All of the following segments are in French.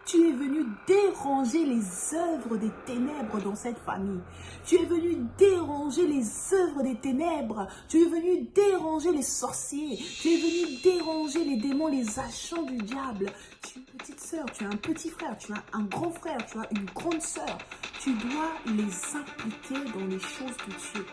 Tu es venu déranger les œuvres des ténèbres dans cette famille. Tu es venu déranger les œuvres des ténèbres. Tu es venu déranger les sorciers. Tu es venu déranger les démons, les agents du diable. Tu es une petite sœur, tu as un petit frère, tu as un grand frère, tu as une grande sœur. Tu dois les impliquer dans les choses de Dieu.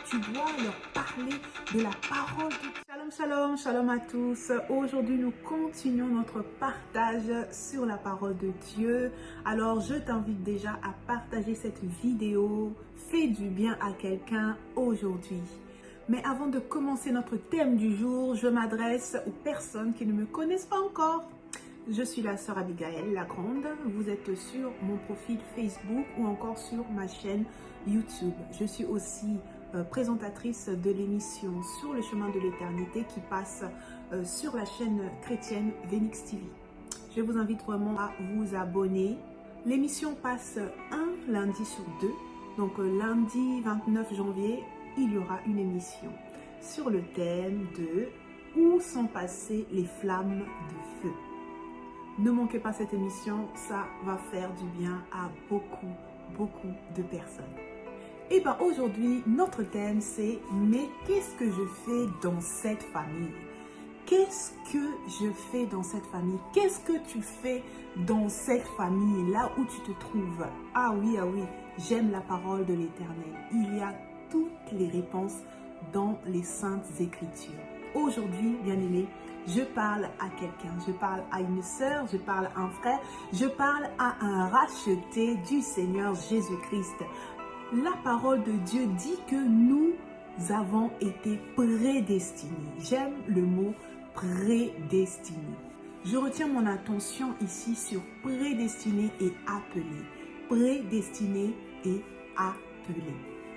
Tu dois leur parler de la parole de Dieu. Shalom, shalom, shalom à tous. Aujourd'hui, nous continuons notre partage sur la parole de Dieu. Alors, je t'invite déjà à partager cette vidéo. Fais du bien à quelqu'un aujourd'hui. Mais avant de commencer notre thème du jour, je m'adresse aux personnes qui ne me connaissent pas encore. Je suis la sœur Abigaël, la grande. Vous êtes sur mon profil Facebook ou encore sur ma chaîne YouTube. Je suis aussi présentatrice de l'émission Sur le chemin de l'éternité qui passe sur la chaîne chrétienne Venix TV. Je vous invite vraiment à vous abonner. L'émission passe un lundi sur deux. Donc lundi 29 janvier, il y aura une émission sur le thème de « Où sont passées les flammes de feu ?» Ne manquez pas cette émission, ça va faire du bien à beaucoup de personnes. Et bien aujourd'hui, notre thème c'est « Mais qu'est-ce que je fais dans cette famille ?» Qu'est-ce que je fais dans cette famille? Qu'est-ce que tu fais dans cette famille, là où tu te trouves? Ah oui, j'aime la parole de l'Éternel. Il y a toutes les réponses dans les Saintes Écritures. Aujourd'hui, bien-aimés, je parle à quelqu'un, je parle à une sœur, je parle à un frère, je parle à un racheté du Seigneur Jésus-Christ. La parole de Dieu dit que nous avons été prédestinés. J'aime le mot prédestiné. Je retiens mon attention ici sur prédestiné et appelé. Prédestiné et appelé.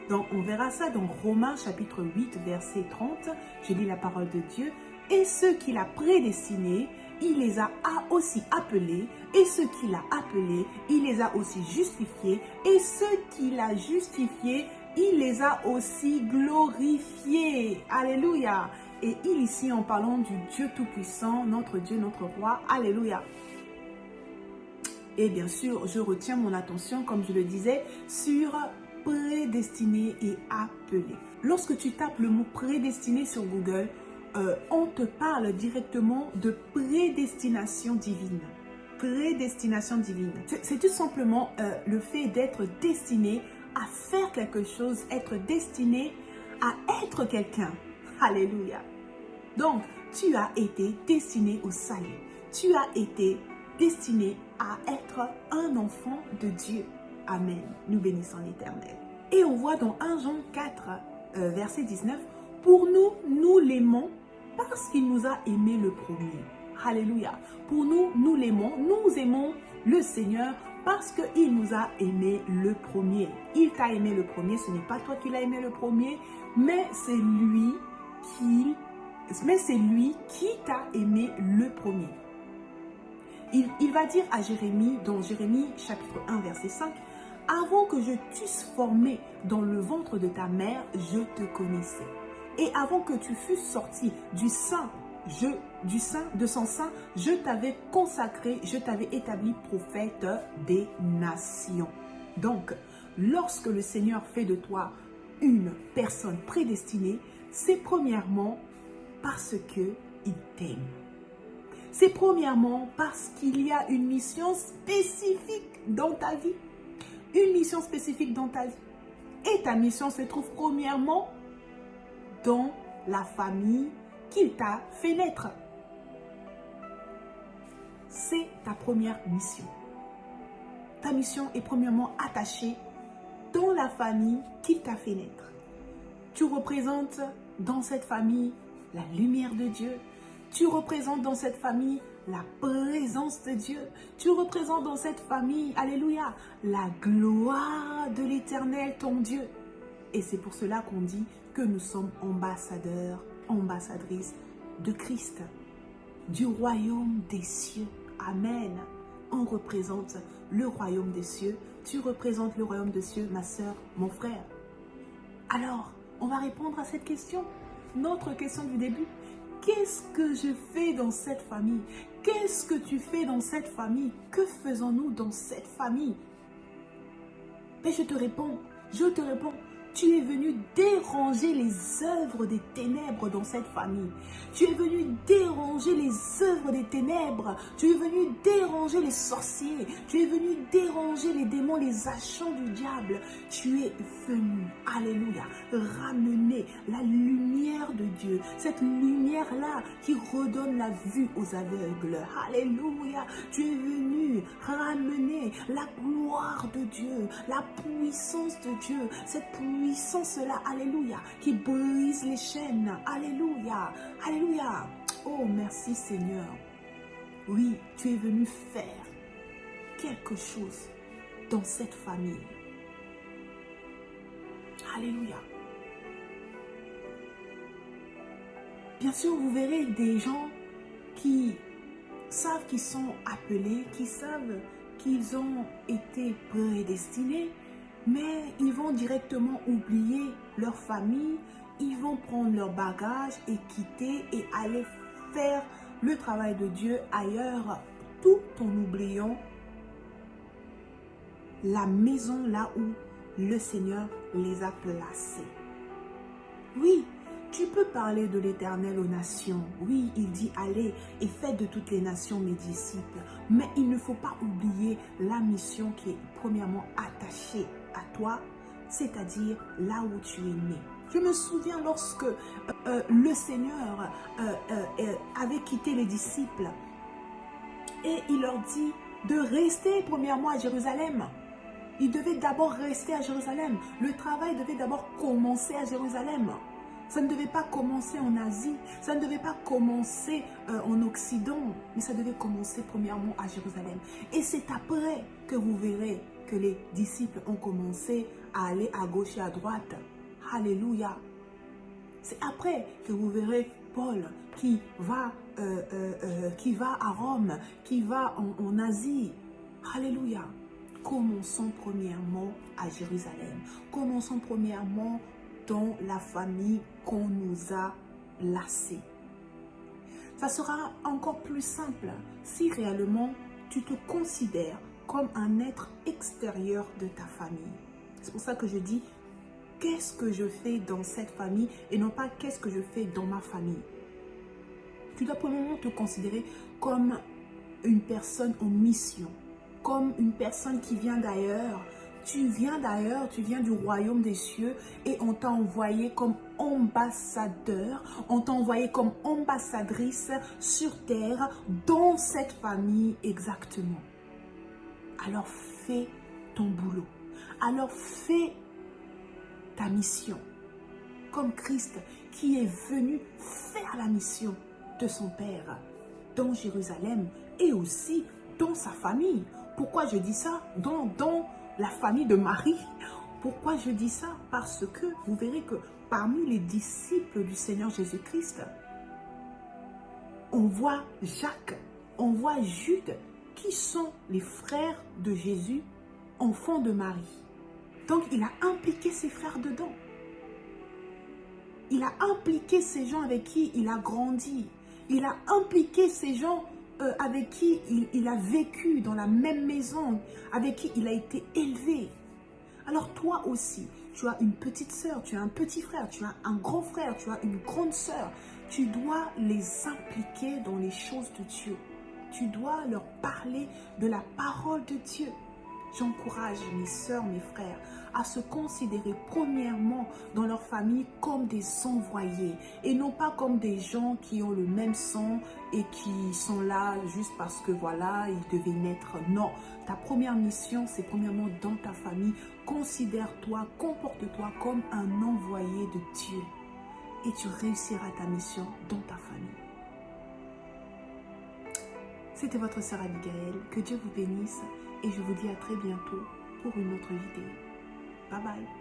Donc on verra ça dans Romains chapitre 8 verset 30. Je lis la parole de Dieu. Et ceux qu'il a prédestinés, il les a aussi appelés. Et ceux qu'il a appelés, il les a aussi justifiés. Et ceux qu'il a justifiés, il les a aussi glorifiés. Alléluia. Et il ici en parlant du Dieu Tout-Puissant, notre Dieu, notre Roi. Alléluia. Et bien sûr, je retiens mon attention, comme je le disais, sur prédestiné et appelé. Lorsque tu tapes le mot prédestiné sur Google, on te parle directement de prédestination divine. Prédestination divine. C'est tout simplement le fait d'être destiné à faire quelque chose, être destiné à être quelqu'un. Alléluia. Donc, tu as été destiné au salut. Tu as été destiné à être un enfant de Dieu. Amen. Nous bénissons l'Éternel. Et on voit dans 1 Jean 4, verset 19, « Pour nous, nous l'aimons parce qu'il nous a aimés le premier. » Alléluia. Pour nous, nous l'aimons, nous aimons le Seigneur parce qu'il nous a aimés le premier. Il t'a aimé le premier, ce n'est pas toi qui l'as aimé le premier, mais c'est lui qui t'a aimé le premier. Il va dire à Jérémie, dans Jérémie chapitre 1 verset 5, « Avant que je t'eusse formé dans le ventre de ta mère, je te connaissais. Et avant que tu fusses sorti de son sein, je t'avais consacré, je t'avais établi prophète des nations. » Donc, lorsque le Seigneur fait de toi une personne prédestinée, c'est premièrement parce qu'il t'aime. C'est premièrement parce qu'il y a une mission spécifique dans ta vie. Une mission spécifique dans ta vie. Et ta mission se trouve premièrement dans la famille qu'il t'a fait naître. C'est ta première mission. Ta mission est premièrement attachée dans la famille qu'il t'a fait naître. Tu représentes dans cette famille la lumière de Dieu. Tu représentes dans cette famille la présence de Dieu. Tu représentes dans cette famille, alléluia, la gloire de l'Éternel, ton Dieu. Et c'est pour cela qu'on dit que nous sommes ambassadeurs, ambassadrices de Christ, du royaume des cieux. Amen. On représente le royaume des cieux. Tu représentes le royaume des cieux, ma soeur, mon frère. Alors, on va répondre à cette question. Notre question du début. qu'est-ce que je fais dans cette famille? Qu'est-ce que tu fais dans cette famille? Que faisons-nous dans cette famille? Mais je te réponds, tu es venu déranger les œuvres des ténèbres dans cette famille. Tu es venu déranger les œuvres des ténèbres. Tu es venu déranger les sorciers. Tu es venu déranger les démons, les agents du diable. Tu es venu, alléluia, ramener la lumière de Dieu. Cette lumière-là qui redonne la vue aux aveugles. Alléluia. Tu es venu ramener la gloire de Dieu, la puissance de Dieu, cette puissance-là, alléluia, qui brise les chaînes, alléluia, alléluia. Oh, merci Seigneur. Oui, tu es venu faire quelque chose dans cette famille. Alléluia. Bien sûr, vous verrez des gens qui savent qu'ils sont appelés, qui savent qu'ils ont été prédestinés, mais ils vont directement oublier leur famille, ils vont prendre leur bagage et quitter et aller faire le travail de Dieu ailleurs, tout en oubliant la maison là où le Seigneur les a placés. Oui, tu peux parler de l'Éternel aux nations. Oui, il dit allez et faites de toutes les nations mes disciples. Mais il ne faut pas oublier la mission qui est premièrement attachée à toi, c'est-à-dire là où tu es né. Je me souviens lorsque le Seigneur avait quitté les disciples et il leur dit de rester premièrement à Jérusalem. Ils devaient d'abord rester à Jérusalem. Le travail devait d'abord commencer à Jérusalem. Ça ne devait pas commencer en Asie, ça ne devait pas commencer en Occident, mais ça devait commencer premièrement à Jérusalem. Et c'est après que vous verrez que les disciples ont commencé à aller à gauche et à droite. Alléluia. C'est après que vous verrez Paul qui va à Rome, qui va en Asie. Alléluia. Commençons premièrement à Jérusalem. Commençons premièrement dans la famille qu'on nous a laissée. Ça sera encore plus simple si réellement tu te considères comme un être extérieur de ta famille. C'est pour ça que je dis, qu'est-ce que je fais dans cette famille et non pas qu'est-ce que je fais dans ma famille. Tu dois premièrement te considérer comme une personne en mission, comme une personne qui vient d'ailleurs. Tu viens du royaume des cieux et on t'a envoyé comme ambassadeur, on t'a envoyé comme ambassadrice sur terre dans cette famille exactement. Alors fais ton boulot, alors fais ta mission comme Christ qui est venu faire la mission de son Père dans Jérusalem et aussi dans sa famille. Pourquoi je dis ça? Dans la famille de Marie. Pourquoi je dis ça? Parce que vous verrez que parmi les disciples du Seigneur Jésus-Christ, on voit Jacques, on voit Jude, qui sont les frères de Jésus, enfants de Marie. Donc il a impliqué ses frères dedans. Il a impliqué ces gens avec qui il a grandi. Il a impliqué ces gens avec qui il a vécu dans la même maison, avec qui il a été élevé. Alors toi aussi, tu as une petite sœur, tu as un petit frère, tu as un grand frère, tu as une grande sœur. Tu dois les impliquer dans les choses de Dieu. Tu dois leur parler de la parole de Dieu. J'encourage mes sœurs, mes frères, à se considérer premièrement dans leur famille comme des envoyés et non pas comme des gens qui ont le même sang et qui sont là juste parce que voilà, ils devaient naître. Non, ta première mission, c'est premièrement dans ta famille. Considère-toi, comporte-toi comme un envoyé de Dieu et tu réussiras ta mission dans ta famille. C'était votre sœur Abigail. Que Dieu vous bénisse et je vous dis à très bientôt pour une autre vidéo. Bye bye.